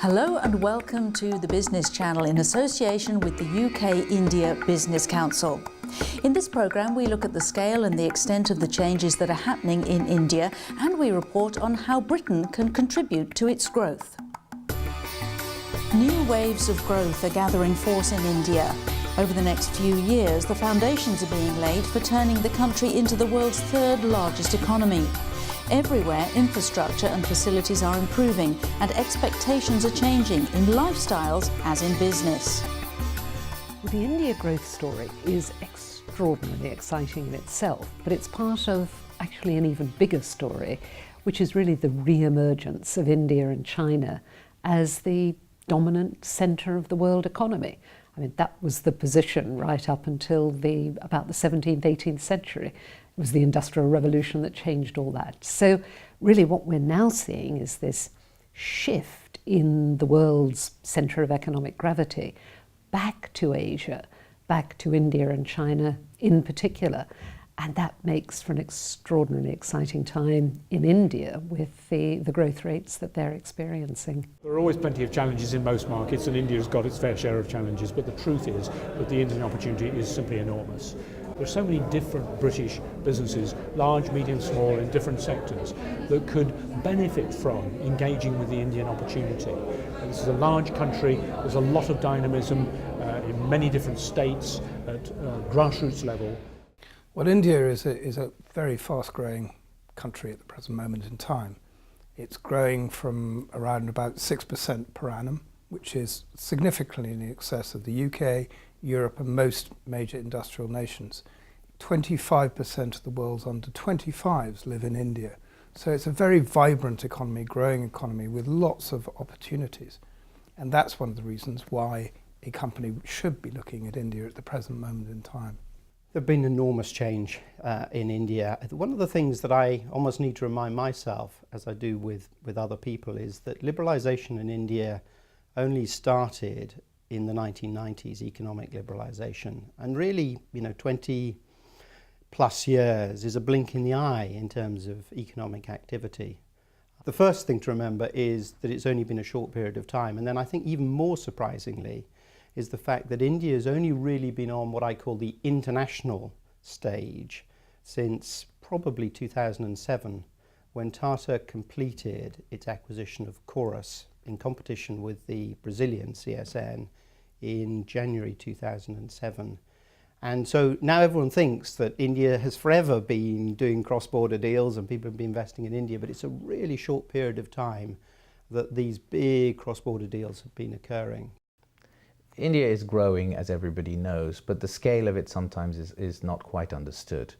Hello and welcome to the Business Channel in association with the UK-India Business Council. In this programme we look at the scale and the extent of the changes that are happening in India, and we report on how Britain can contribute to its growth. New waves of growth are gathering force in India. Over the next few years, the foundations are being laid for turning the country into the world's third largest economy. Everywhere, infrastructure and facilities are improving and expectations are changing in lifestyles as in business. Well, the India growth story is extraordinarily exciting in itself, but it's part of actually an even bigger story, which is really the re-emergence of India and China as the dominant centre of the world economy. I mean, that was the position right up until about the 17th, 18th century. It was the Industrial Revolution that changed all that. So really what we're now seeing is this shift in the world's centre of economic gravity back to Asia, back to India and China in particular. And that makes for an extraordinarily exciting time in India with the growth rates that they're experiencing. There are always plenty of challenges in most markets, and India's got its fair share of challenges, but the truth is that the Indian opportunity is simply enormous. There are so many different British businesses, large, medium, small, in different sectors, that could benefit from engaging with the Indian opportunity. And this is a large country, there's a lot of dynamism in many different states at grassroots level. Well, India is a very fast-growing country at the present moment in time. It's growing from around about 6% per annum, which is significantly in excess of the UK, Europe and most major industrial nations. 25% of the world's under 25s live in India. So it's a very vibrant economy, growing economy with lots of opportunities. And that's one of the reasons why a company should be looking at India at the present moment in time. There's been enormous change in India. One of the things that I almost need to remind myself, as I do with other people, is that liberalisation in India only started in the 1990s, economic liberalisation. And really, 20 plus years is a blink in the eye in terms of economic activity. The first thing to remember is that it's only been a short period of time. And then I think even more surprisingly is the fact that India has only really been on what I call the international stage since probably 2007, when Tata completed its acquisition of Chorus in competition with the Brazilian CSN in January 2007. And so now everyone thinks that India has forever been doing cross-border deals and people have been investing in India, but it's a really short period of time that these big cross-border deals have been occurring. India is growing, as everybody knows, but the scale of it sometimes is not quite understood.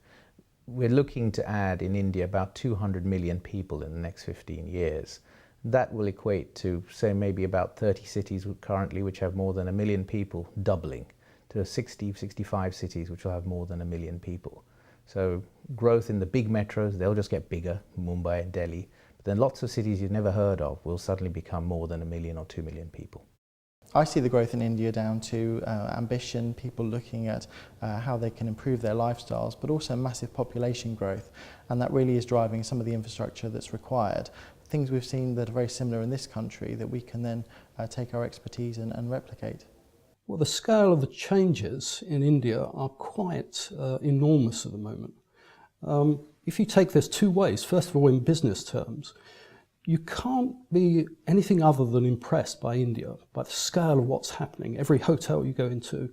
We're looking to add in India about 200 million people in the next 15 years. That will equate to, say, maybe about 30 cities currently which have more than 1 million people, doubling to 60, 65 cities which will have more than 1 million people. So growth in the big metros, they'll just get bigger, Mumbai and Delhi. But then lots of cities you've never heard of will suddenly become more than 1 million or 2 million people. I see the growth in India down to ambition, people looking at how they can improve their lifestyles, but also massive population growth, and that really is driving some of the infrastructure that's required. Things we've seen that are very similar in this country that we can then take our expertise and replicate. Well, the scale of the changes in India are quite enormous at the moment. If you take this two ways, first of all in business terms, you can't be anything other than impressed by India, by the scale of what's happening. Every hotel you go into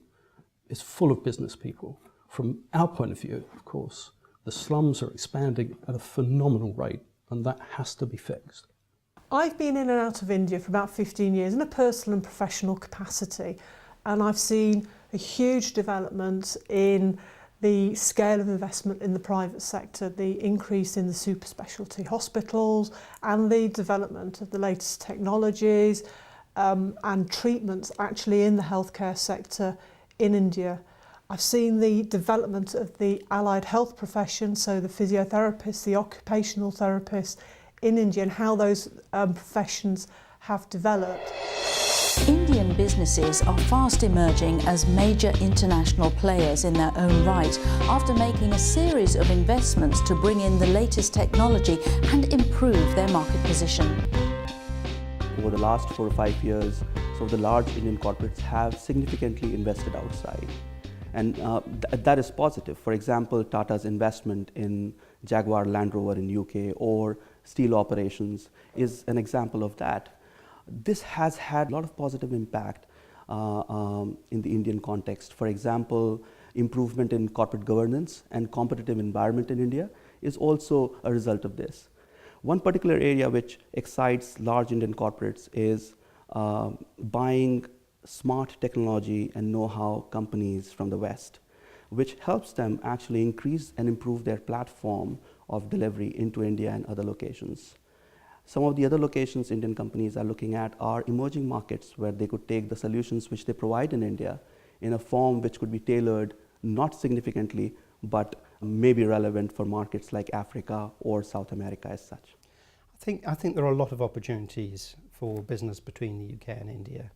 is full of business people. From our point of view, of course, the slums are expanding at a phenomenal rate, and that has to be fixed. I've been in and out of India for about 15 years in a personal and professional capacity, and I've seen a huge development in the scale of investment in the private sector, the increase in the super specialty hospitals and the development of the latest technologies and treatments actually in the healthcare sector in India. I've seen the development of the allied health profession, so the physiotherapists, the occupational therapists in India, and how those professions have developed. Indian businesses are fast emerging as major international players in their own right after making a series of investments to bring in the latest technology and improve their market position. Well, over the last 4 or 5 years, some of the large Indian corporates have significantly invested outside. And that is positive. For example, Tata's investment in Jaguar Land Rover in UK or steel operations is an example of that. This has had a lot of positive impact in the Indian context. For example, improvement in corporate governance and competitive environment in India is also a result of this. One particular area which excites large Indian corporates is buying smart technology and know-how companies from the West, which helps them actually increase and improve their platform of delivery into India and other locations. Some of the other locations Indian companies are looking at are emerging markets where they could take the solutions which they provide in India in a form which could be tailored not significantly but may be relevant for markets like Africa or South America as such. I think there are a lot of opportunities for business between the UK and India.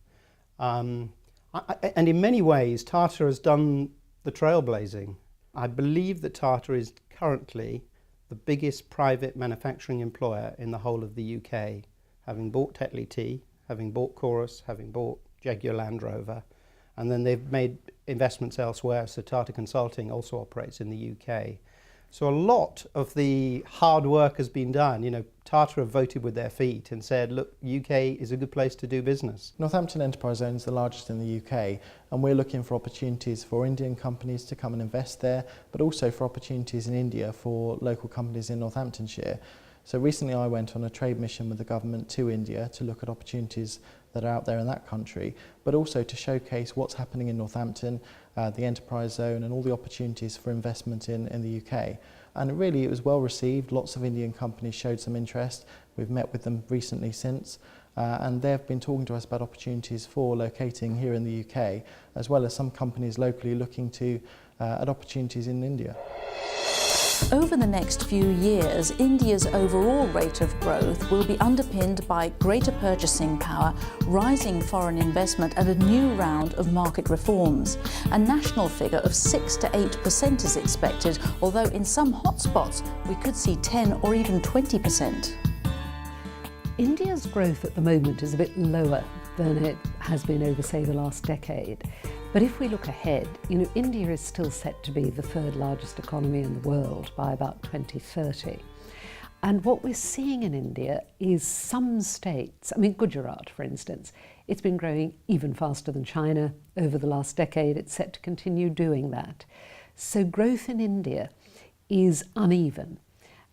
And in many ways, Tata has done the trailblazing. I believe that Tata is currently the biggest private manufacturing employer in the whole of the UK, having bought Tetley Tea, having bought Chorus, having bought Jaguar Land Rover, and then they've made investments elsewhere, so Tata Consulting also operates in the UK. So a lot of the hard work has been done. You know, Tata have voted with their feet and said, look, UK is a good place to do business. Northampton Enterprise Zone is the largest in the UK, and we're looking for opportunities for Indian companies to come and invest there, but also for opportunities in India for local companies in Northamptonshire. So recently I went on a trade mission with the government to India to look at opportunities that are out there in that country, but also to showcase what's happening in Northampton, the enterprise zone, and all the opportunities for investment in the UK. And really it was well received. Lots of Indian companies showed some interest. We've met with them recently since, and they've been talking to us about opportunities for locating here in the UK, as well as some companies locally looking at opportunities in India. Over the next few years, India's overall rate of growth will be underpinned by greater purchasing power, rising foreign investment and a new round of market reforms. A national figure of 6 to 8% is expected, although in some hotspots we could see 10 or even 20%. India's growth at the moment is a bit lower than it has been over, say, the last decade. But if we look ahead, you know, India is still set to be the third largest economy in the world by about 2030. And what we're seeing in India is some states, I mean, Gujarat, for instance, it's been growing even faster than China over the last decade. It's set to continue doing that. So growth in India is uneven.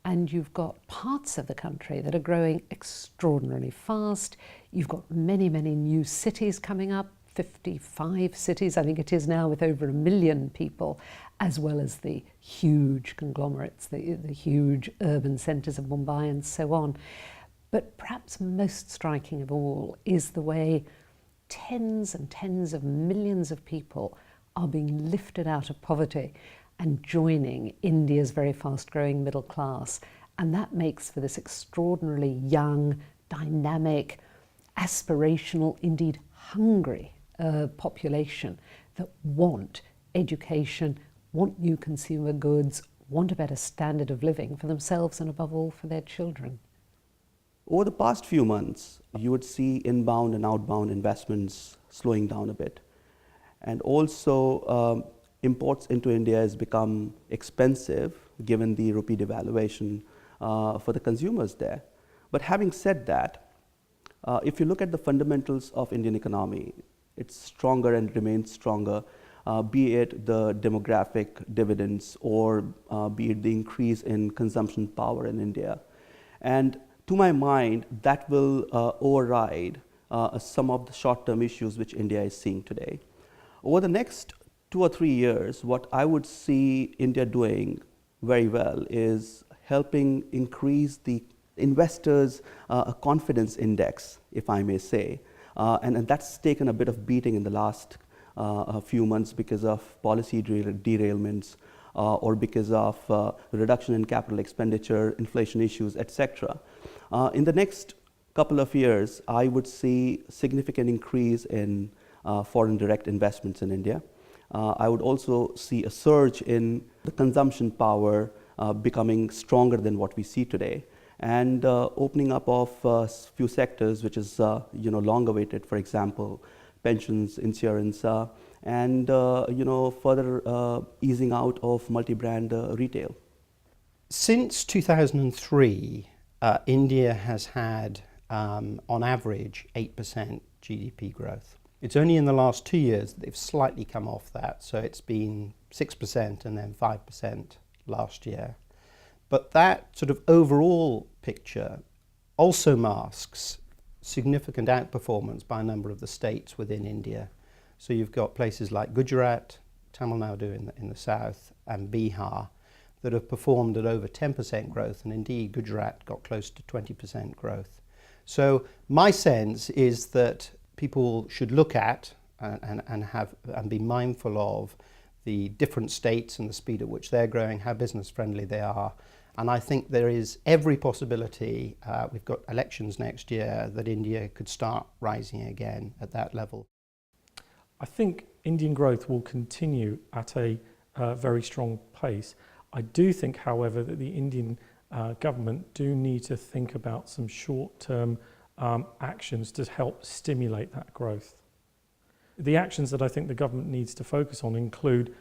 And you've got parts of the country that are growing extraordinarily fast. You've got many, many new cities coming up, 55 cities, I think it is now, with over 1 million people, as well as the huge conglomerates, the huge urban centres of Mumbai and so on. But perhaps most striking of all is the way tens and tens of millions of people are being lifted out of poverty and joining India's very fast-growing middle class. And that makes for this extraordinarily young, dynamic, aspirational, indeed hungry population that want education, want new consumer goods, want a better standard of living for themselves and above all for their children. Over the past few months, you would see inbound and outbound investments slowing down a bit. And also imports into India has become expensive given the rupee devaluation for the consumers there. But having said that, if you look at the fundamentals of Indian economy, it's stronger and remains stronger, be it the demographic dividends or be it the increase in consumption power in India. And to my mind, that will override some of the short-term issues which India is seeing today. Over the next 2 or 3 years, what I would see India doing very well is helping increase the investors' confidence index, if I may say. And that's taken a bit of beating in the last few months because of policy derailments or because of reduction in capital expenditure, inflation issues, etc. In the next couple of years, I would see significant increase in foreign direct investments in India. I would also see a surge in the consumption power becoming stronger than what we see today. and opening up of few sectors which is long awaited, for example, pensions, insurance, and further easing out of multi-brand retail. Since 2003, India has had, on average, 8% GDP growth. It's only in the last 2 years that they've slightly come off that, so it's been 6% and then 5% last year. But that sort of overall picture also masks significant outperformance by a number of the states within India. So you've got places like Gujarat, Tamil Nadu in the south, and Bihar that have performed at over 10% growth, and indeed Gujarat got close to 20% growth. So my sense is that people should look at and be mindful of the different states and the speed at which they're growing, how business friendly they are. And I think there is every possibility, we've got elections next year, that India could start rising again at that level. I think Indian growth will continue at a very strong pace. I do think, however, that the Indian government do need to think about some short-term actions to help stimulate that growth. The actions that I think the government needs to focus on include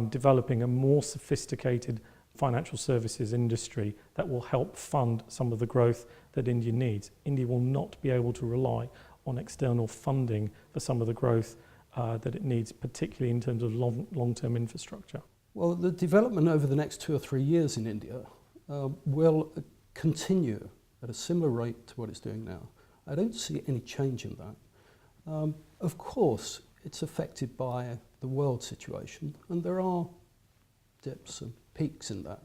developing a more sophisticated financial services industry that will help fund some of the growth that India needs. India will not be able to rely on external funding for some of the growth that it needs, particularly in terms of long-term infrastructure. Well, the development over the next 2 or 3 years in India will continue at a similar rate to what it's doing now. I don't see any change in that. Of course, it's affected by the world situation, and there are dips and peaks in that.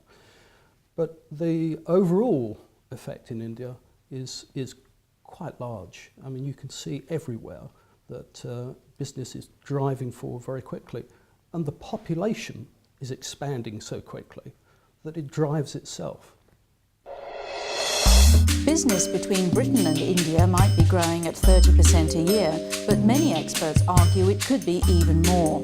But the overall effect in India is quite large. I mean, you can see everywhere that business is driving forward very quickly, and the population is expanding so quickly that it drives itself. Business between Britain and India might be growing at 30% a year, but many experts argue it could be even more.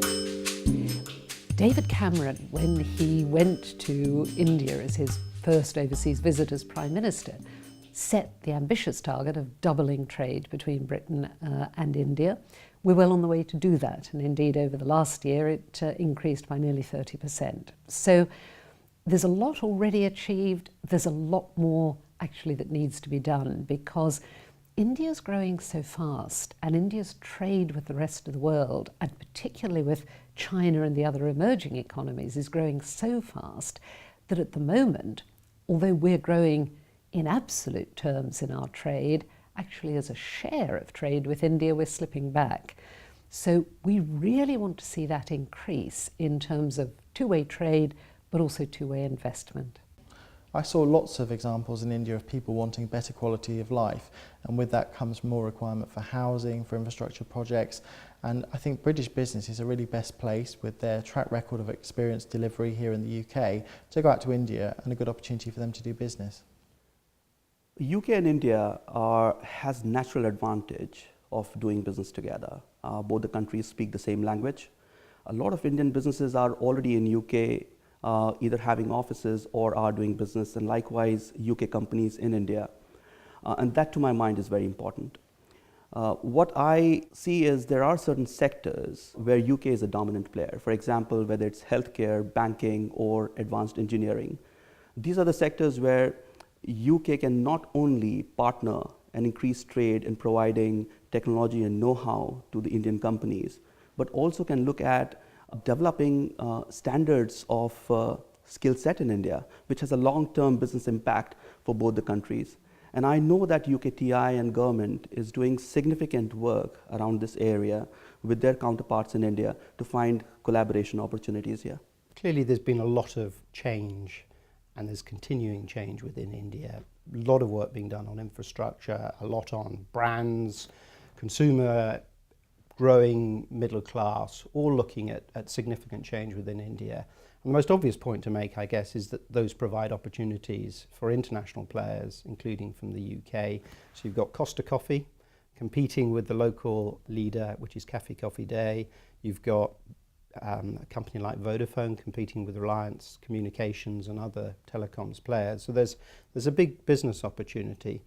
David Cameron, when he went to India as his first overseas visit as Prime Minister, set the ambitious target of doubling trade between Britain and India. We're well on the way to do that, and indeed over the last year it increased by nearly 30%. So there's a lot already achieved. There's a lot more actually that needs to be done, because India's growing so fast, and India's trade with the rest of the world, and particularly with China and the other emerging economies, is growing so fast that at the moment, although we're growing in absolute terms in our trade, actually as a share of trade with India, we're slipping back. So we really want to see that increase in terms of two-way trade, but also two-way investment. I saw lots of examples in India of people wanting better quality of life, and with that comes more requirement for housing, for infrastructure projects, and I think British businesses are really best placed with their track record of experience delivery here in the UK to go out to India, and a good opportunity for them to do business. UK and India has natural advantage of doing business together. Both the countries speak the same language. A lot of Indian businesses are already in UK, either having offices or are doing business, and likewise UK companies in India. And that, to my mind, is very important. What I see is there are certain sectors where UK is a dominant player. For example, whether it's healthcare, banking, or advanced engineering. These are the sectors where UK can not only partner and increase trade in providing technology and know-how to the Indian companies, but also can look at developing standards of skill set in India, which has a long-term business impact for both the countries. And I know that UKTI and government is doing significant work around this area with their counterparts in India to find collaboration opportunities here. Clearly there's been a lot of change, and there's continuing change within India. A lot of work being done on infrastructure, a lot on brands, consumer, growing middle class, all looking at significant change within India. And the most obvious point to make, I guess, is that those provide opportunities for international players, including from the UK. So you've got Costa Coffee competing with the local leader, which is Cafe Coffee Day. You've got a company like Vodafone competing with Reliance Communications and other telecoms players. So there's a big business opportunity.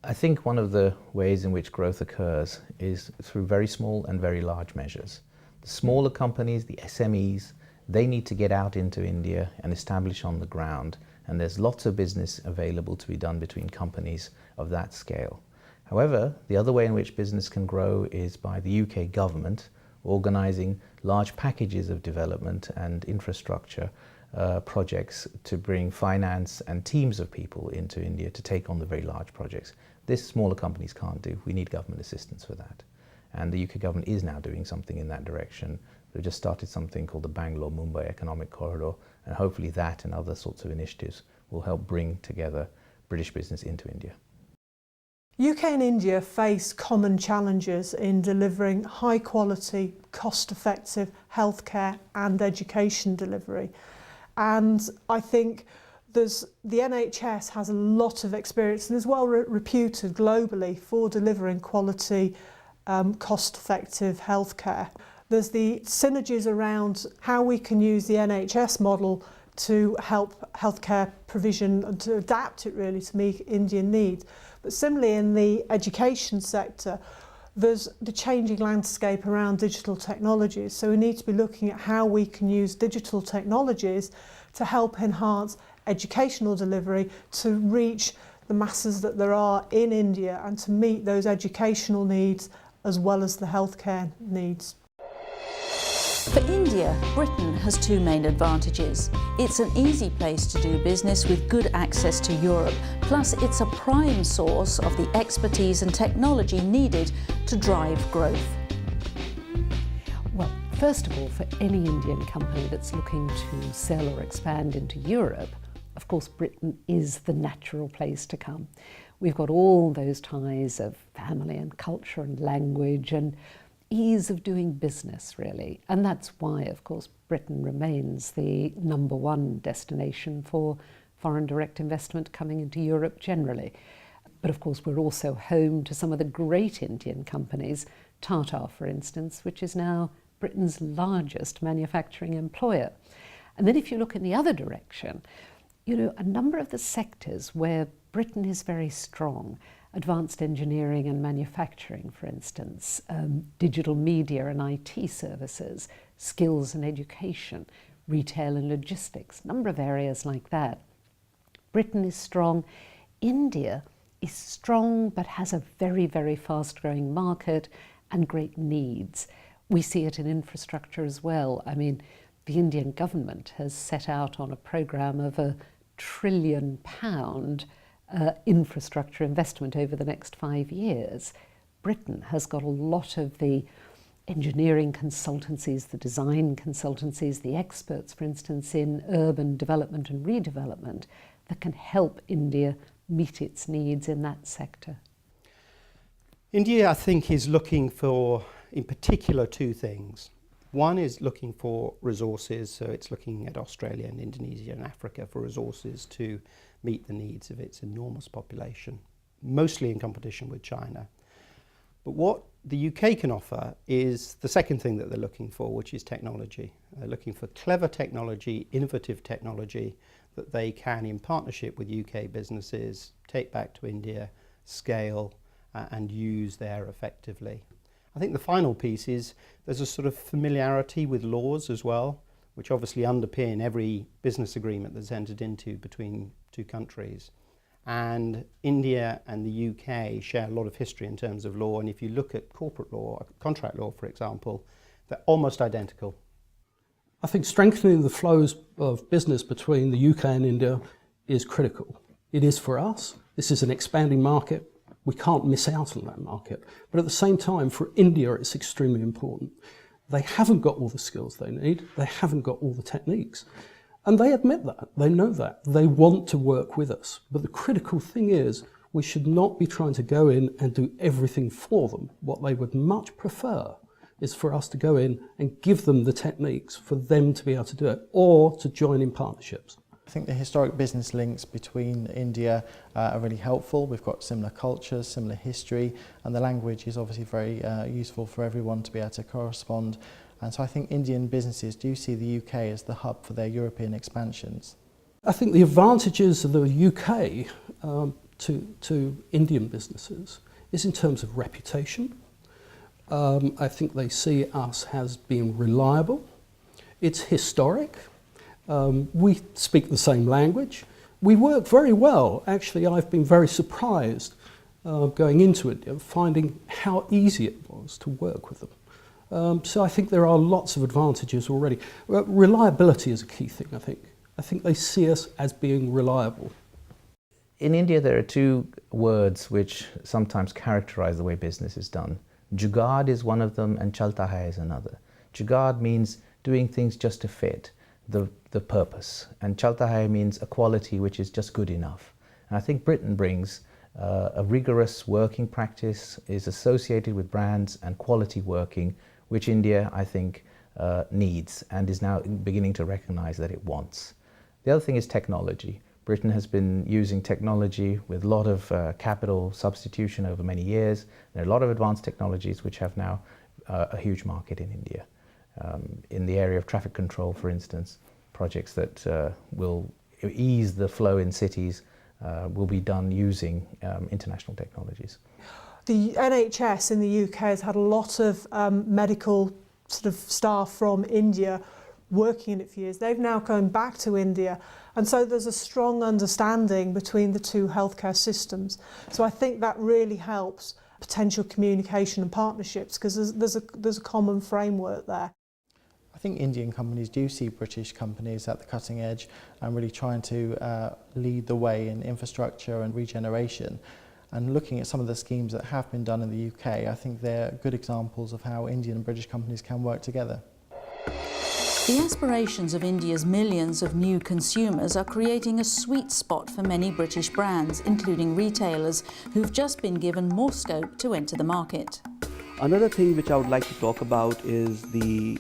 I think one of the ways in which growth occurs is through very small and very large measures. The smaller companies, the SMEs, they need to get out into India and establish on the ground, and there's lots of business available to be done between companies of that scale. However, the other way in which business can grow is by the UK government organising large packages of development and infrastructure projects to bring finance and teams of people into India to take on the very large projects. This smaller companies can't do. We need government assistance for that. And the UK government is now doing something in that direction. They've just started something called the Bangalore-Mumbai Economic Corridor, and hopefully that and other sorts of initiatives will help bring together British business into India. UK and India face common challenges in delivering high quality, cost effective healthcare and education delivery. And I think the NHS has a lot of experience and is well reputed globally for delivering quality, cost effective healthcare. There's the synergies around how we can use the NHS model to help healthcare provision and to adapt it really to meet Indian needs. But similarly in the education sector, there's the changing landscape around digital technologies. So we need to be looking at how we can use digital technologies to help enhance educational delivery to reach the masses that there are in India and to meet those educational needs as well as the healthcare needs. For India, Britain has two main advantages. It's an easy place to do business with good access to Europe, plus it's a prime source of the expertise and technology needed to drive growth. Well, first of all, for any Indian company that's looking to sell or expand into Europe, of course, Britain is the natural place to come. We've got all those ties of family and culture and language and ease of doing business, really. And that's why, of course, Britain remains the #1 destination for foreign direct investment coming into Europe generally. But of course, we're also home to some of the great Indian companies, Tata, for instance, which is now Britain's largest manufacturing employer. And then if you look in the other direction, you know, a number of the sectors where Britain is very strong, advanced engineering and manufacturing, for instance, digital media and IT services, skills and education, retail and logistics, a number of areas like that. Britain is strong. India is strong but has a very, very fast-growing market and great needs. We see it in infrastructure as well. I mean, the Indian government has set out on a programme of £1 trillion infrastructure investment over the next 5 years. Britain has got a lot of the engineering consultancies, the design consultancies, the experts, for instance, in urban development and redevelopment that can help India meet its needs in that sector. India, I think, is looking for, in particular, two things. One is looking for resources, so it's looking at Australia and Indonesia and Africa for resources to meet the needs of its enormous population, mostly in competition with China. But what the UK can offer is the second thing that they're looking for, which is technology. They're looking for clever technology, innovative technology that they can, in partnership with UK businesses, take back to India, scale and use there effectively. I think the final piece is there's a sort of familiarity with laws as well, which obviously underpin every business agreement that's entered into between two countries. And India and the UK share a lot of history in terms of law, and if you look at corporate law, contract law, for example, they're almost identical. I think strengthening the flows of business between the UK and India is critical. It is for us. This is an expanding market. We can't miss out on that market. But at the same time, for India, it's extremely important. They haven't got all the skills they need. They haven't got all the techniques. And they admit that. They know that. They want to work with us. But the critical thing is we should not be trying to go in and do everything for them. What they would much prefer is for us to go in and give them the techniques for them to be able to do it or to join in partnerships. I think the historic business links between India are really helpful. We've got similar cultures, similar history, and the language is obviously very useful for everyone to be able to correspond And so I think Indian businesses do see the UK as the hub for their European expansions. I think the advantages of the UK to Indian businesses is in terms of reputation. I think they see us as being reliable. It's historic. We speak the same language. We work very well. Actually, I've been very surprised going into India, finding how easy it was to work with them. So I think there are lots of advantages already. Reliability is a key thing, I think. I think they see us as being reliable. In India, there are two words which sometimes characterize the way business is done. Jugaad is one of them and chalta hai is another. Jugaad means doing things just to fit the purpose, and chalta hai means a quality which is just good enough. And I think Britain brings a rigorous working practice, is associated with brands and quality working, which India, I think, needs and is now beginning to recognize that it wants. The other thing is technology. Britain has been using technology with a lot of capital substitution over many years. There are a lot of advanced technologies which have now a huge market in India. In the area of traffic control, for instance, projects that will ease the flow in cities will be done using international technologies. The NHS in the UK has had a lot of medical sort of staff from India working in it for years. They've now gone back to India, and so there's a strong understanding between the two healthcare systems. So I think that really helps potential communication and partnerships, because there's a common framework there. I think Indian companies do see British companies at the cutting edge and really trying to lead the way in infrastructure and regeneration. And looking at some of the schemes that have been done in the UK, I think they're good examples of how Indian and British companies can work together. The aspirations of India's millions of new consumers are creating a sweet spot for many British brands, including retailers who've just been given more scope to enter the market. Another thing which I would like to talk about is the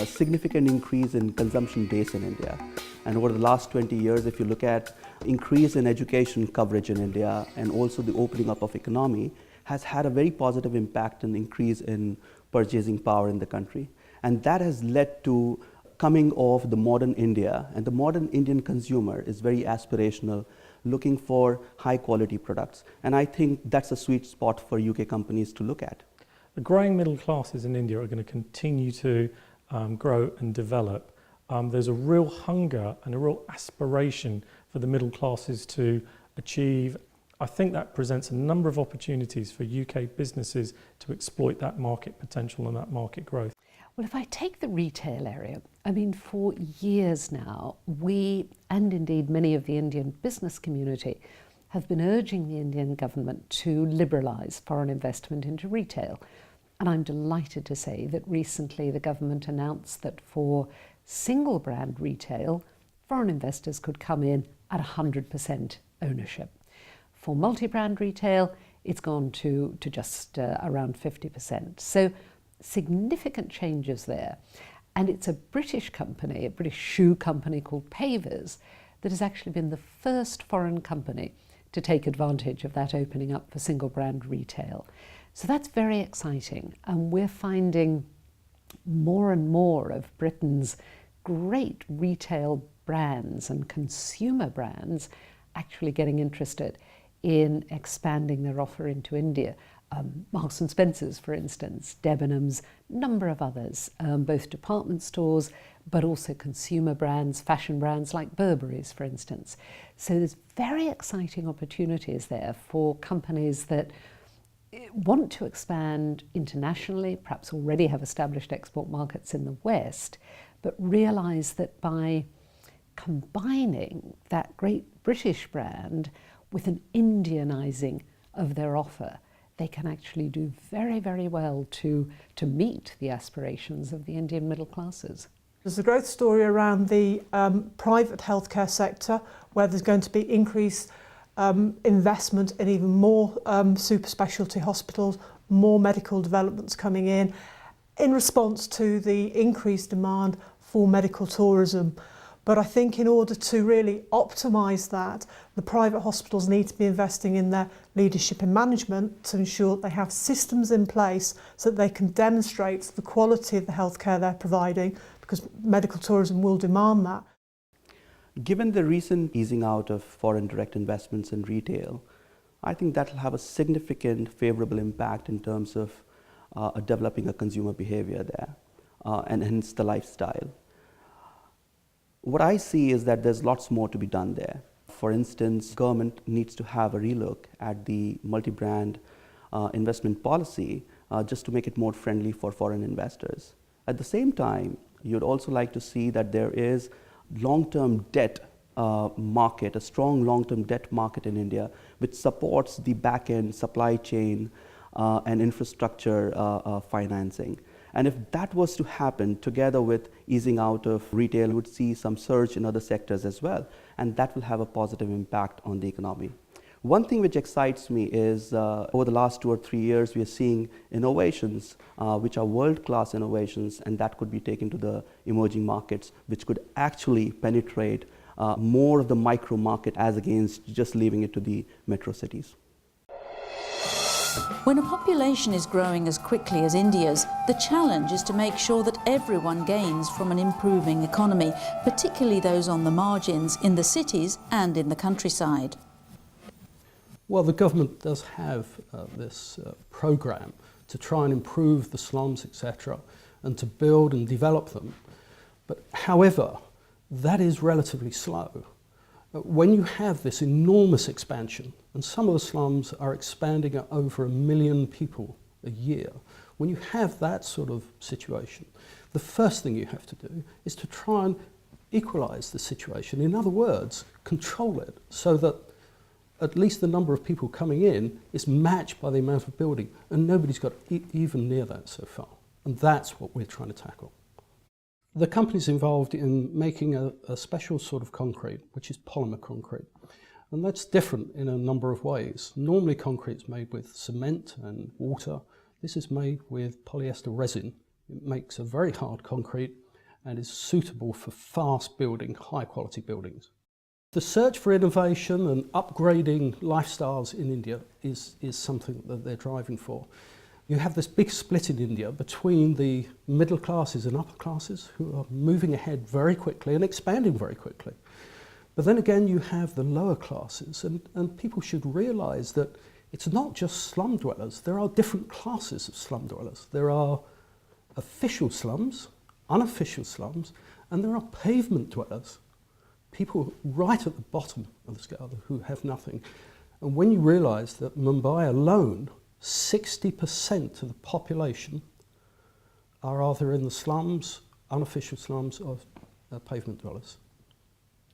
significant increase in consumption base in India. And over the last 20 years, if you look at increase in education coverage in India and also the opening up of economy, has had a very positive impact and increase in purchasing power in the country. And that has led to coming of the modern India, and the modern Indian consumer is very aspirational, looking for high quality products. And I think that's a sweet spot for UK companies to look at. The growing middle classes in India are going to continue to grow and develop. There's a real hunger and a real aspiration for the middle classes to achieve. I think that presents a number of opportunities for UK businesses to exploit that market potential and that market growth. Well, if I take the retail area, I mean, for years now, we, and indeed many of the Indian business community, have been urging the Indian government to liberalise foreign investment into retail. And I'm delighted to say that recently the government announced that for single brand retail, foreign investors could come in at 100% ownership. For multi-brand retail, it's gone to just around 50%. So significant changes there. And it's a British company, a British shoe company called Pavers, that has actually been the first foreign company to take advantage of that opening up for single brand retail. So that's very exciting. And we're finding more and more of Britain's great retail brands and consumer brands actually getting interested in expanding their offer into India. Marks and Spencer's, for instance, Debenhams, number of others, both department stores, but also consumer brands, fashion brands like Burberry's, for instance. So there's very exciting opportunities there for companies that want to expand internationally, perhaps already have established export markets in the West, but realise that by combining that great British brand with an Indianising of their offer, they can actually do very, very well to meet the aspirations of the Indian middle classes. There's a growth story around the private healthcare sector, where there's going to be increased investment in even more super specialty hospitals, more medical developments coming in response to the increased demand for medical tourism. But I think in order to really optimise that, the private hospitals need to be investing in their leadership and management to ensure that they have systems in place so that they can demonstrate the quality of the healthcare they're providing, because medical tourism will demand that. Given the recent easing out of foreign direct investments in retail, I think that will have a significant favourable impact in terms of developing a consumer behaviour there, and hence the lifestyle. What I see is that there's lots more to be done there. For instance, government needs to have a relook at the multi-brand investment policy just to make it more friendly for foreign investors. At the same time, you'd also like to see that there is long-term debt market, a strong long-term debt market in India, which supports the back-end supply chain and infrastructure financing. And if that was to happen together with easing out of retail, we would see some surge in other sectors as well, and that will have a positive impact on the economy. One thing which excites me is over the last 2 or 3 years, we are seeing innovations which are world-class innovations, and that could be taken to the emerging markets, which could actually penetrate more of the micro market as against just leaving it to the metro cities. When a population is growing as quickly as India's, the challenge is to make sure that everyone gains from an improving economy, particularly those on the margins, in the cities and in the countryside. Well, the government does have this programme to try and improve the slums, etc., and to build and develop them. But however, that is relatively slow. When you have this enormous expansion, and some of the slums are expanding at over 1 million people a year, when you have that sort of situation, the first thing you have to do is to try and equalise the situation. In other words, control it so that at least the number of people coming in is matched by the amount of building, and nobody's got even near that so far. And that's what we're trying to tackle. The company's involved in making a special sort of concrete, which is polymer concrete. And that's different in a number of ways. Normally concrete's made with cement and water. This is made with polyester resin. It makes a very hard concrete and is suitable for fast building, high quality buildings. The search for innovation and upgrading lifestyles in India is something that they're driving for. You have this big split in India between the middle classes and upper classes who are moving ahead very quickly and expanding very quickly. But then again, you have the lower classes, and people should realise that it's not just slum dwellers. There are different classes of slum dwellers. There are official slums, unofficial slums, and there are pavement dwellers. People right at the bottom of the scale who have nothing. And when you realise that Mumbai alone, 60% of the population are either in the slums, unofficial slums, or pavement dwellers.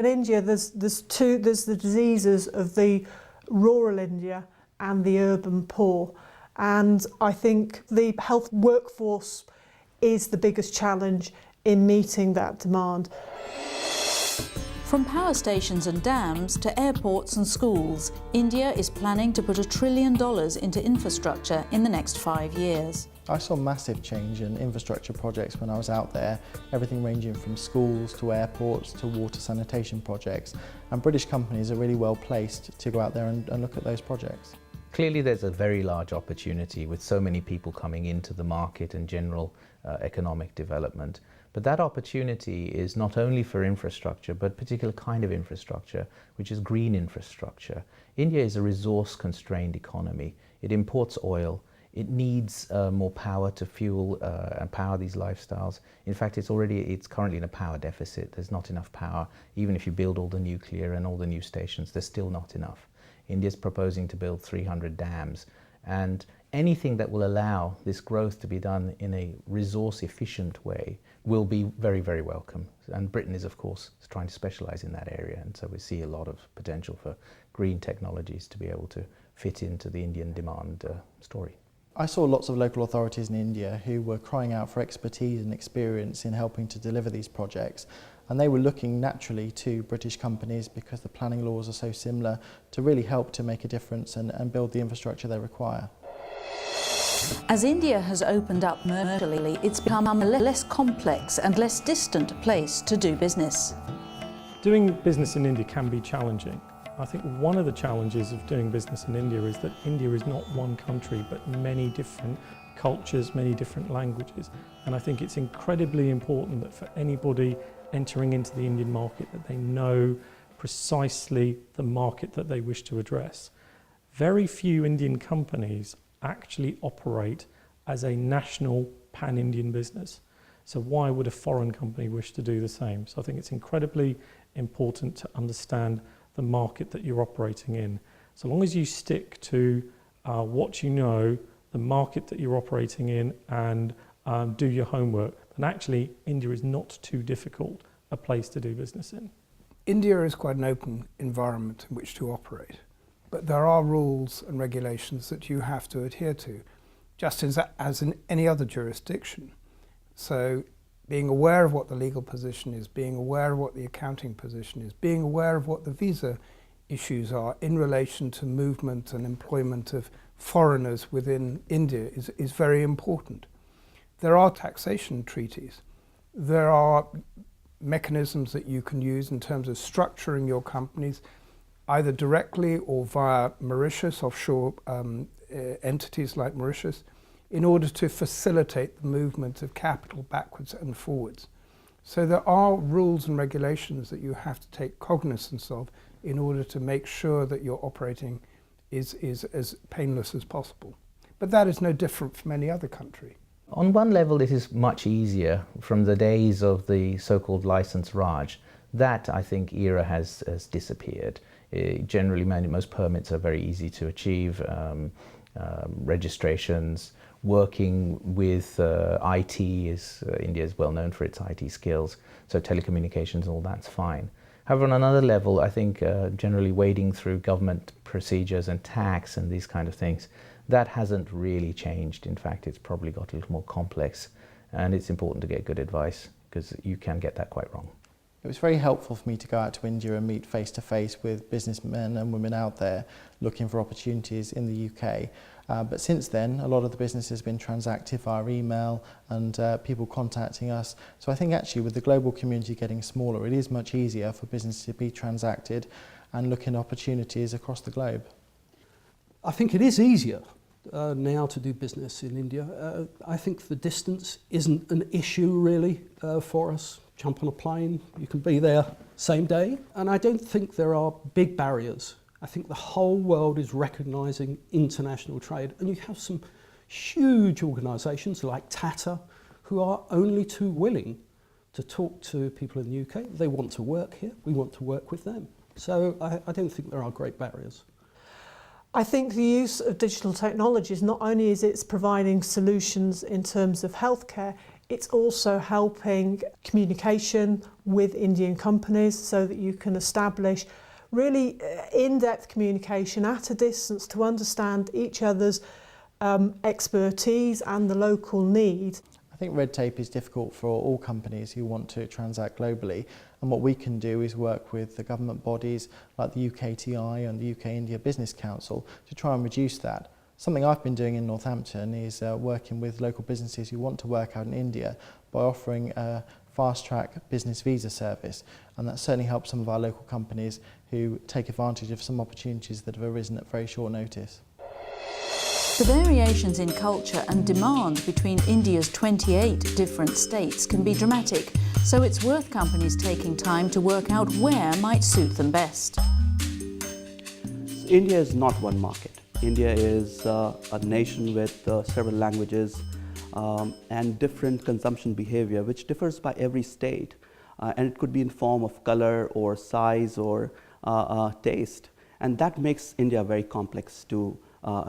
In India, there's the diseases of the rural India and the urban poor. And I think the health workforce is the biggest challenge in meeting that demand. From power stations and dams to airports and schools, India is planning to put $1 trillion into infrastructure in the next 5 years. I saw massive change in infrastructure projects when I was out there, everything ranging from schools to airports to water sanitation projects, and British companies are really well placed to go out there and look at those projects. Clearly there's a very large opportunity with so many people coming into the market and general economic development. But that opportunity is not only for infrastructure, but a particular kind of infrastructure, which is green infrastructure. India is a resource-constrained economy. It imports oil. It needs more power to fuel and power these lifestyles. In fact, it's currently in a power deficit. There's not enough power. Even if you build all the nuclear and all the new stations, there's still not enough. India's proposing to build 300 dams. And anything that will allow this growth to be done in a resource-efficient way will be very, very welcome. And Britain is, of course, trying to specialise in that area. And so we see a lot of potential for green technologies to be able to fit into the Indian demand story. I saw lots of local authorities in India who were crying out for expertise and experience in helping to deliver these projects. And they were looking naturally to British companies, because the planning laws are so similar, to really help to make a difference and build the infrastructure they require. As India has opened up commercially, it's become a less complex and less distant place to do business. Doing business in India can be challenging. I think one of the challenges of doing business in India is that India is not one country but many different cultures, many different languages. And I think it's incredibly important that for anybody entering into the Indian market that they know precisely the market that they wish to address. Very few Indian companies actually operate as a national pan-Indian business. So why would a foreign company wish to do the same? So I think it's incredibly important to understand the market that you're operating in. So long as you stick to what you know, the market that you're operating in, and do your homework, then actually India is not too difficult a place to do business in. India is quite an open environment in which to operate, but there are rules and regulations that you have to adhere to, just as in any other jurisdiction. So being aware of what the legal position is, being aware of what the accounting position is, being aware of what the visa issues are in relation to movement and employment of foreigners within India is very important. There are taxation treaties. There are mechanisms that you can use in terms of structuring your companies, either directly or via Mauritius, offshore entities like Mauritius, in order to facilitate the movement of capital backwards and forwards. So there are rules and regulations that you have to take cognizance of in order to make sure that your operating is as painless as possible. But that is no different from any other country. On one level, it is much easier from the days of the so-called license Raj. That, I think, era has disappeared. Generally, most permits are very easy to achieve, registrations. Working with IT India is well known for its IT skills, so telecommunications and all that's fine. However, on another level, I think generally wading through government procedures and tax and these kind of things, that hasn't really changed. In fact, it's probably got a little more complex, and it's important to get good advice because you can get that quite wrong. It was very helpful for me to go out to India and meet face to face with businessmen and women out there looking for opportunities in the UK. But since then, a lot of the business has been transacted via email and people contacting us. So I think actually with the global community getting smaller, it is much easier for business to be transacted and looking at opportunities across the globe. I think it is easier now to do business in India. I think the distance isn't an issue really for us. Jump on a plane, you can be there same day. And I don't think there are big barriers. I think the whole world is recognising international trade, and you have some huge organisations like Tata who are only too willing to talk to people in the UK. They want to work here, we want to work with them. So I don't think there are great barriers. I think the use of digital technologies, not only is it providing solutions in terms of healthcare, it's also helping communication with Indian companies so that you can establish really in-depth communication at a distance to understand each other's expertise and the local need. I think red tape is difficult for all companies who want to transact globally, and what we can do is work with the government bodies like the UKTI and the UK India Business Council to try and reduce that. Something I've been doing in Northampton is working with local businesses who want to work out in India by offering a fast-track business visa service, and that certainly helps some of our local companies who take advantage of some opportunities that have arisen at very short notice. The variations in culture and demand between India's 28 different states can be dramatic, so it's worth companies taking time to work out where might suit them best. India is not one market. India is a nation with several languages and different consumption behavior, which differs by every state. And it could be in form of color or size or taste. And that makes India very complex to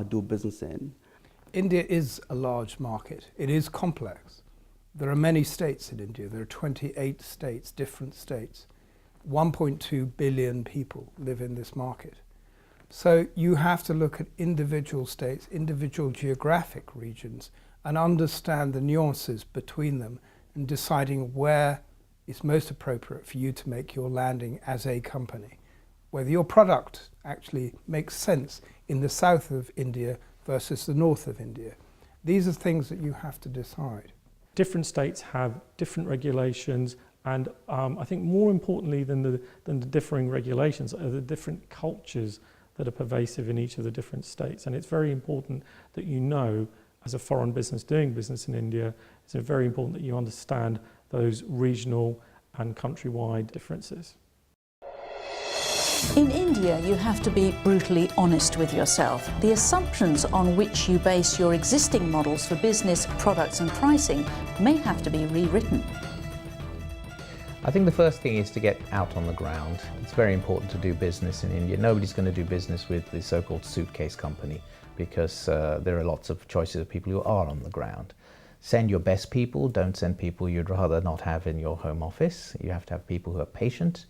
do business in. India is a large market. It is complex. There are many states in India. There are 28 states, different states. 1.2 billion people live in this market. So you have to look at individual states, individual geographic regions, and understand the nuances between them and deciding where it's most appropriate for you to make your landing as a company. Whether your product actually makes sense in the south of India versus the north of India. These are things that you have to decide. Different states have different regulations And I think more importantly than the differing regulations are the different cultures that are pervasive in each of the different states. And it's very important that you know, as a foreign business doing business in India, it's very important that you understand those regional and countrywide differences. In India, you have to be brutally honest with yourself. The assumptions on which you base your existing models for business, products and pricing may have to be rewritten. I think the first thing is to get out on the ground. It's very important to do business in India. Nobody's going to do business with the so-called suitcase company because there are lots of choices of people who are on the ground. Send your best people, don't send people you'd rather not have in your home office. You have to have people who are patient.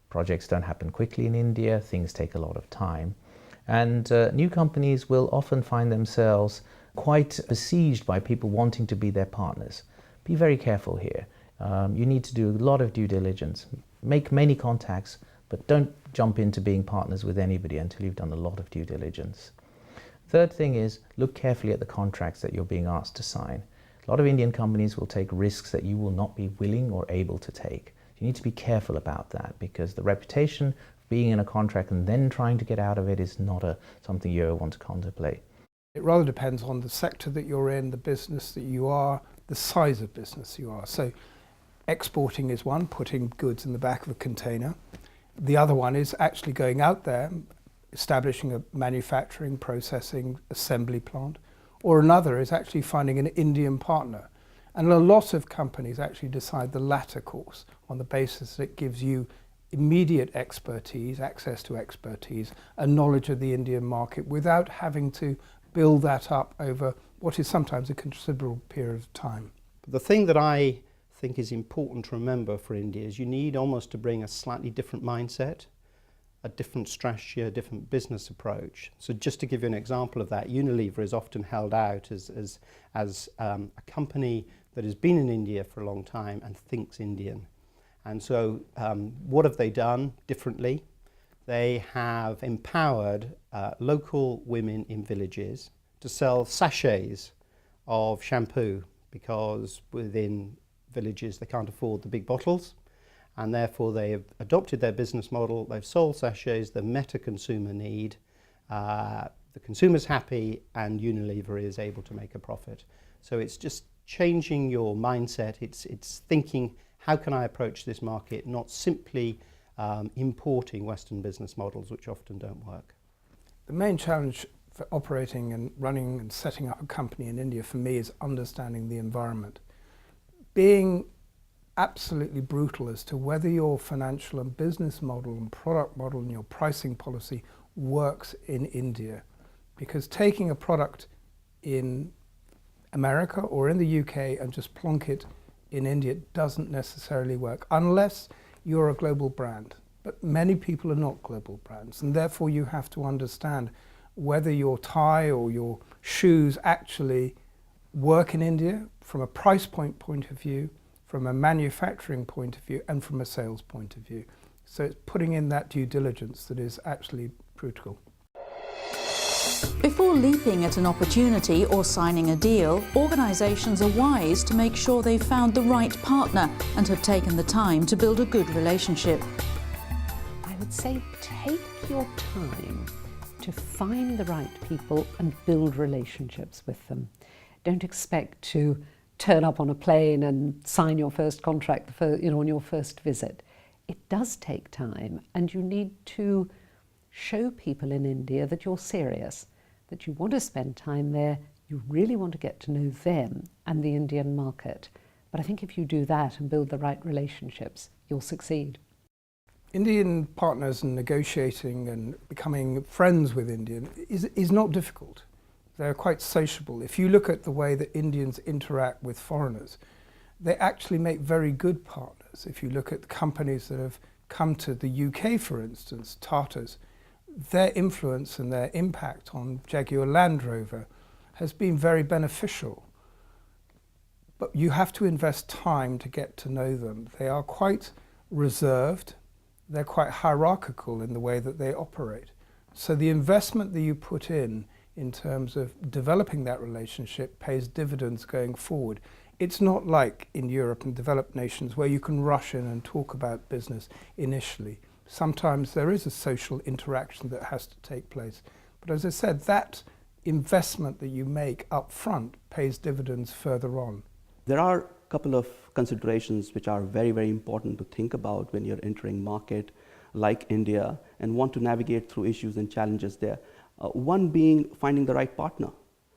Projects don't happen quickly in India, things take a lot of time. And new companies will often find themselves quite besieged by people wanting to be their partners. Be very careful here. You need to do a lot of due diligence. Make many contacts, but don't jump into being partners with anybody until you've done a lot of due diligence. Third thing is, look carefully at the contracts that you're being asked to sign. A lot of Indian companies will take risks that you will not be willing or able to take. You need to be careful about that because the reputation of being in a contract and then trying to get out of it is not something you ever want to contemplate. It rather depends on the sector that you're in, the business that you are, the size of business you are. So exporting is one, putting goods in the back of a container. The other one is actually going out there, establishing a manufacturing, processing, assembly plant. Or another is actually finding an Indian partner. And a lot of companies actually decide the latter course on the basis that it gives you immediate expertise, access to expertise, and knowledge of the Indian market without having to build that up over what is sometimes a considerable period of time. The thing that I think is important to remember for India is you need almost to bring a slightly different mindset, a different strategy, a different business approach. So just to give you an example of that, Unilever is often held out as a company that has been in India for a long time and thinks Indian. And so what have they done differently? They have empowered local women in villages to sell sachets of shampoo because within villages they can't afford the big bottles, and therefore they have adopted their business model. They've sold sachets, they've met a consumer need, the consumer's happy, and Unilever is able to make a profit. So it's just changing your mindset. It's thinking, how can I approach this market, not simply importing Western business models which often don't work. The main challenge for operating and running and setting up a company in India for me is understanding the environment. Being absolutely brutal as to whether your financial and business model and product model and your pricing policy works in India. Because taking a product in America or in the UK and just plonk it in India doesn't necessarily work unless you're a global brand. But many people are not global brands, and therefore you have to understand whether your tie or your shoes actually work in India from a price point of view, from a manufacturing point of view, and from a sales point of view. So it's putting in that due diligence that is actually critical. Before leaping at an opportunity or signing a deal, organisations are wise to make sure they've found the right partner and have taken the time to build a good relationship. I would say take your time to find the right people and build relationships with them. Don't expect to turn up on a plane and sign your first contract on your first visit. It does take time, and you need to show people in India that you're serious, that you want to spend time there, you really want to get to know them and the Indian market. But I think if you do that and build the right relationships, you'll succeed. Indian partners and negotiating and becoming friends with Indian is not difficult. They're quite sociable. If you look at the way that Indians interact with foreigners, they actually make very good partners. If you look at the companies that have come to the UK, for instance, Tatas, their influence and their impact on Jaguar Land Rover has been very beneficial. But you have to invest time to get to know them. They are quite reserved. They're quite hierarchical in the way that they operate. So the investment that you put in terms of developing that relationship pays dividends going forward. It's not like in Europe and developed nations where you can rush in and talk about business initially. Sometimes there is a social interaction that has to take place. But as I said, that investment that you make up front pays dividends further on. There are a couple of considerations which are very, very important to think about when you're entering market like India and want to navigate through issues and challenges there. One being finding the right partner.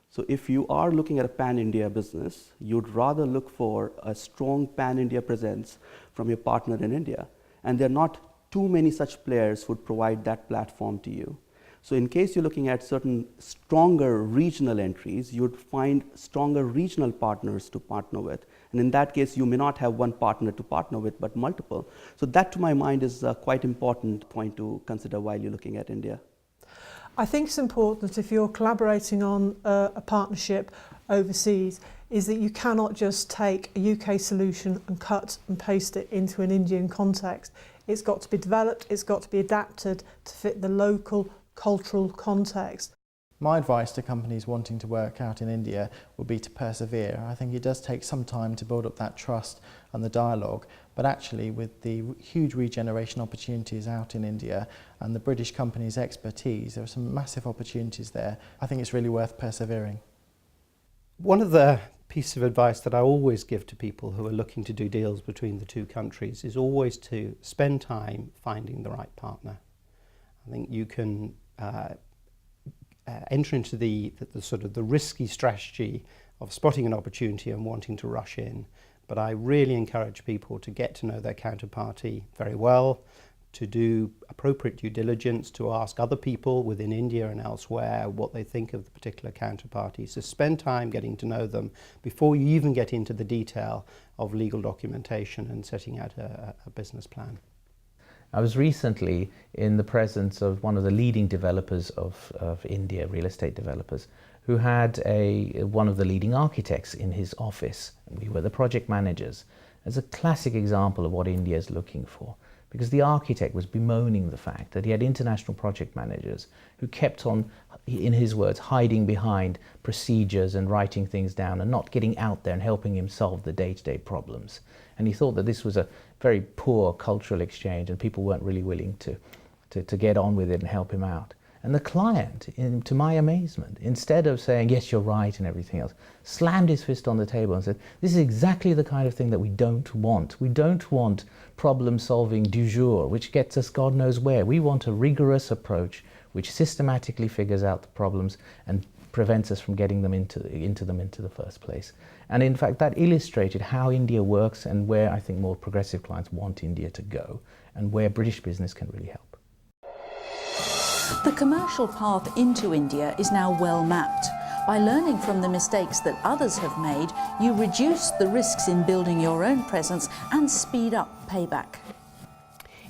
So if you are looking at a pan-India business, you'd rather look for a strong pan-India presence from your partner in India. And there are not too many such players who would provide that platform to you. So in case you're looking at certain stronger regional entries, you'd find stronger regional partners to partner with. And in that case, you may not have one partner to partner with, but multiple. So that, to my mind, is a quite important point to consider while you're looking at India. I think it's important that if you're collaborating on a partnership overseas, is that you cannot just take a UK solution and cut and paste it into an Indian context. It's got to be developed, it's got to be adapted to fit the local cultural context. My advice to companies wanting to work out in India would be to persevere. I think it does take some time to build up that trust and the dialogue, but actually with the huge regeneration opportunities out in India and the British company's expertise, there are some massive opportunities there. I think it's really worth persevering. One of the pieces of advice that I always give to people who are looking to do deals between the two countries is always to spend time finding the right partner. I think you can enter into the sort of the risky strategy of spotting an opportunity and wanting to rush in. But I really encourage people to get to know their counterparty very well, to do appropriate due diligence, to ask other people within India and elsewhere what they think of the particular counterparty. So spend time getting to know them before you even get into the detail of legal documentation and setting out a business plan. I was recently in the presence of one of the leading developers of India, real estate developers, who had one of the leading architects in his office. We were the project managers. As a classic example of what India is looking for, because the architect was bemoaning the fact that he had international project managers who kept on, in his words, hiding behind procedures and writing things down and not getting out there and helping him solve the day-to-day problems. And he thought that this was a very poor cultural exchange and people weren't really willing to get on with it and help him out. And the client, to my amazement, instead of saying, yes, you're right and everything else, slammed his fist on the table and said, this is exactly the kind of thing that we don't want. We don't want problem solving du jour, which gets us God knows where. We want a rigorous approach which systematically figures out the problems and prevents us from getting them into the first place. And in fact, that illustrated how India works and where I think more progressive clients want India to go and where British business can really help. The commercial path into India is now well mapped. By learning from the mistakes that others have made, you reduce the risks in building your own presence and speed up payback.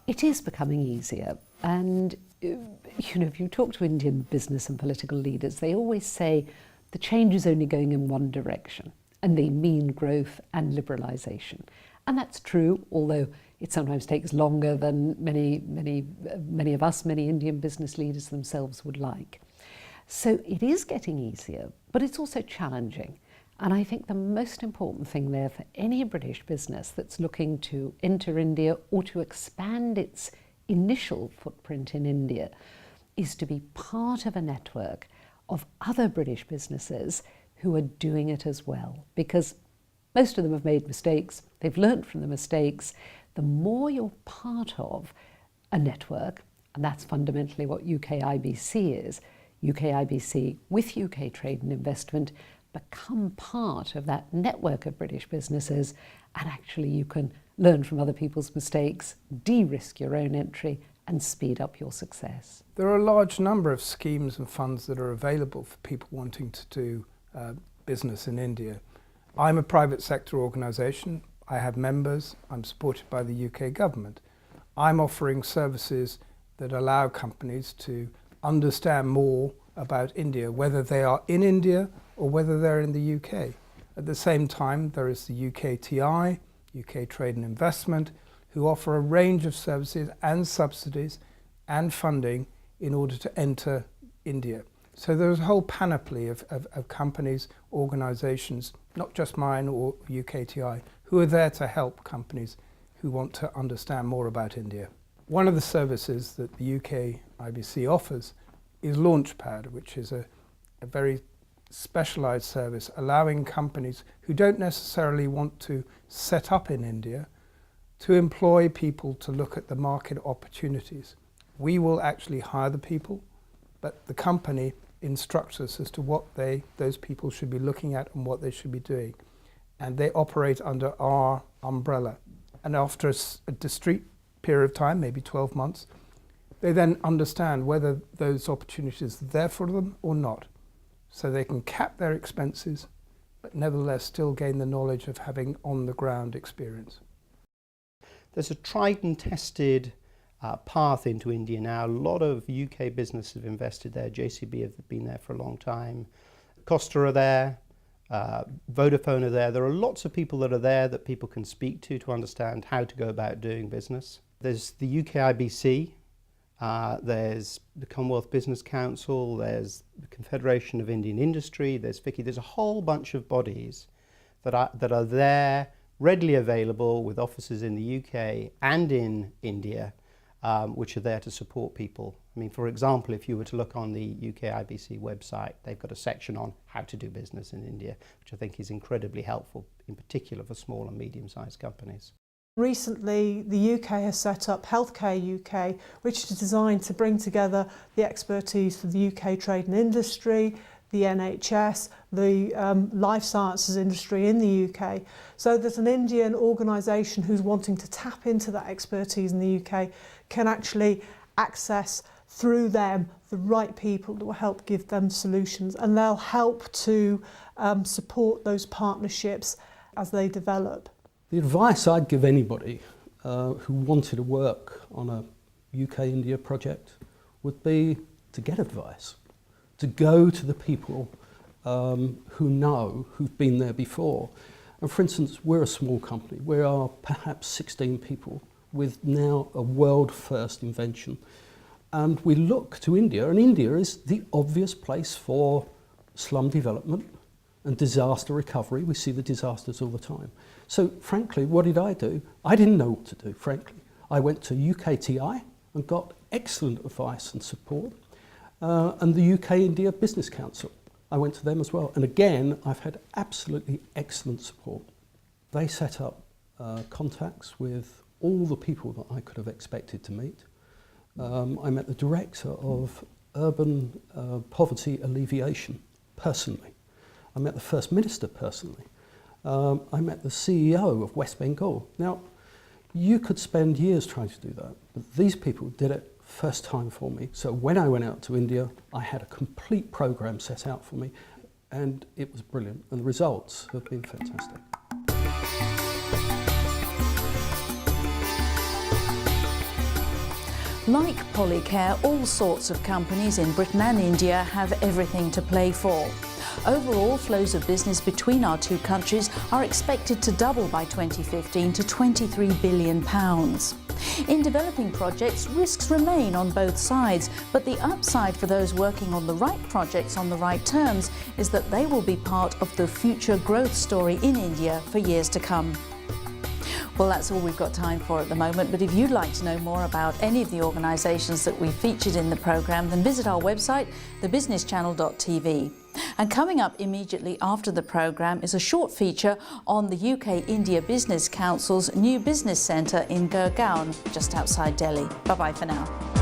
It is becoming easier, and if you talk to Indian business and political leaders, they always say the change is only going in one direction, and they mean growth and liberalisation. And that's true, although it sometimes takes longer than many Indian business leaders themselves would like. So it is getting easier, but it's also challenging. And I think the most important thing there for any British business that's looking to enter India or to expand its initial footprint in India is to be part of a network of other British businesses who are doing it as well. Because most of them have made mistakes, they've learned from the mistakes. The more you're part of a network, and that's fundamentally what UK IBC is, UK IBC with UK Trade and Investment become part of that network of British businesses, and actually you can learn from other people's mistakes, de-risk your own entry and speed up your success. There are a large number of schemes and funds that are available for people wanting to do business in India. I'm a private sector organisation. I have members. I'm supported by the UK government. I'm offering services that allow companies to understand more about India, whether they are in India or whether they're in the UK. At the same time, there is the UKTI, UK Trade and Investment, who offer a range of services and subsidies and funding in order to enter India. So there's a whole panoply of companies, organisations, not just mine or UKTI, who are there to help companies who want to understand more about India. One of the services that the UK IBC offers is Launchpad, which is a very specialised service allowing companies who don't necessarily want to set up in India to employ people to look at the market opportunities. We will actually hire the people, but the company instructs us as to what those people should be looking at and what they should be doing. And they operate under our umbrella. And after a discrete period of time, maybe 12 months, they then understand whether those opportunities are there for them or not. So they can cap their expenses, but nevertheless still gain the knowledge of having on-the-ground experience. There's a tried and tested path into India now. A lot of UK businesses have invested there. JCB have been there for a long time. Costa are there. Vodafone are there. There are lots of people that are there that people can speak to understand how to go about doing business. There's the UK IBC. There's the Commonwealth Business Council. There's the Confederation of Indian Industry. There's FICCI. There's a whole bunch of bodies that are there, readily available, with offices in the UK and in India, which are there to support people. I mean, for example, if you were to look on the UK IBC website, they've got a section on how to do business in India, which I think is incredibly helpful, in particular for small and medium-sized companies. Recently, the UK has set up Healthcare UK, which is designed to bring together the expertise for the UK trade and industry, the NHS, the life sciences industry in the UK. So that an Indian organisation who's wanting to tap into that expertise in the UK can actually access through them the right people that will help give them solutions, and they'll help to support those partnerships as they develop. The advice I'd give anybody who wanted to work on a UK-India project would be to get advice, to go to the people who know, who've been there before. And for instance, we're a small company. We are perhaps 16 people with now a world-first invention. And we look to India, and India is the obvious place for slum development and disaster recovery. We see the disasters all the time. So frankly, what did I do? I didn't know what to do, frankly. I went to UKTI and got excellent advice and support. And the UK India Business Council. I went to them as well. And again, I've had absolutely excellent support. They set up contacts with all the people that I could have expected to meet. I met the director of urban poverty alleviation personally. I met the First Minister personally. I met the CEO of West Bengal. Now, you could spend years trying to do that, but these people did it first time for me. So when I went out to India, I had a complete program set out for me, and it was brilliant, and the results have been fantastic. Like Polycare, all sorts of companies in Britain and India have everything to play for. Overall, flows of business between our two countries are expected to double by 2015 to £23 billion. In developing projects, risks remain on both sides, but the upside for those working on the right projects on the right terms is that they will be part of the future growth story in India for years to come. Well, that's all we've got time for at the moment, but if you'd like to know more about any of the organisations that we featured in the programme, then visit our website, thebusinesschannel.tv. And coming up immediately after the programme is a short feature on the UK India Business Council's new business centre in Gurgaon, just outside Delhi. Bye-bye for now.